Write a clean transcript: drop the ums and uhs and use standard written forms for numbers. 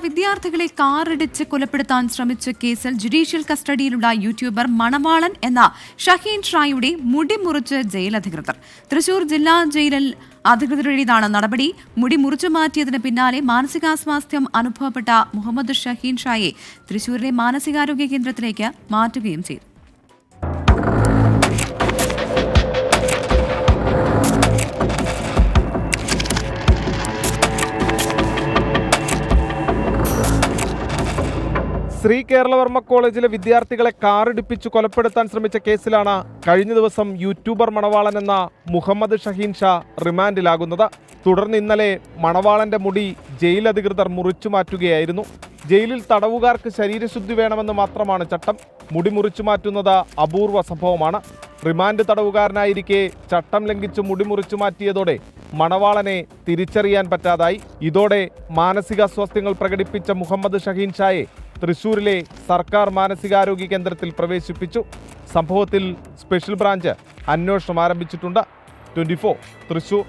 വിദ്യാർത്ഥികളെ കാറിടിച്ച് കൊലപ്പെടുത്താൻ ശ്രമിച്ച കേസിൽ ജുഡീഷ്യൽ കസ്റ്റഡിയിലുള്ള യൂട്യൂബർ മണവാളൻ എന്ന ഷഹീൻ ഷായുടെ മുടി മുറിച്ച് ജയിൽ അധികൃതർ. തൃശൂർ ജില്ലാ ജയിലിൽ അധികൃതരുടേതാണ് നടപടി. മുടി മുറിച്ചു മാറ്റിയതിന് പിന്നാലെ മാനസികാസ്വാസ്ഥ്യം അനുഭവപ്പെട്ട മുഹമ്മദ് ഷഹീൻ ഷായെ തൃശൂരിലെ മാനസികാരോഗ്യ കേന്ദ്രത്തിലേക്ക് മാറ്റുകയും ചെയ്തു. ശ്രീ കേരളവർമ്മ കോളേജിലെ വിദ്യാർത്ഥികളെ കാറിടിപ്പിച്ചു കൊലപ്പെടുത്താൻ ശ്രമിച്ച കേസിലാണ് കഴിഞ്ഞ ദിവസം യൂട്യൂബർ മണവാളൻ എന്ന മുഹമ്മദ് ഷഹീൻ ഷാ റിമാൻഡിലാകുന്നത്. തുടർന്ന് ഇന്നലെ മണവാളന്റെ മുടി ജയിൽ അധികൃതർ മുറിച്ചു മാറ്റുകയായിരുന്നു. ജയിലിൽ തടവുകാർക്ക് ശരീരശുദ്ധി വേണമെന്ന് മാത്രമാണ് ചട്ടം. മുടി മുറിച്ചു മാറ്റുന്നത് അപൂർവ സംഭവമാണ്. റിമാൻഡ് തടവുകാരനായിരിക്കെ ചട്ടം ലംഘിച്ച് മുടി മുറിച്ചു മാറ്റിയതോടെ മണവാളനെ തിരിച്ചറിയാൻ പറ്റാതായി. ഇതോടെ മാനസികാസ്വാസ്ഥ്യങ്ങൾ പ്രകടിപ്പിച്ച മുഹമ്മദ് ഷഹീൻ ഷായെ തൃശൂരിലെ സർക്കാർ മാനസികാരോഗ്യ കേന്ദ്രത്തിൽ പ്രവേശിപ്പിച്ചു. സംഭവത്തിൽ സ്പെഷ്യൽ ബ്രാഞ്ച് അന്വേഷണം ആരംഭിച്ചിട്ടുണ്ട്. 24 തൃശൂർ.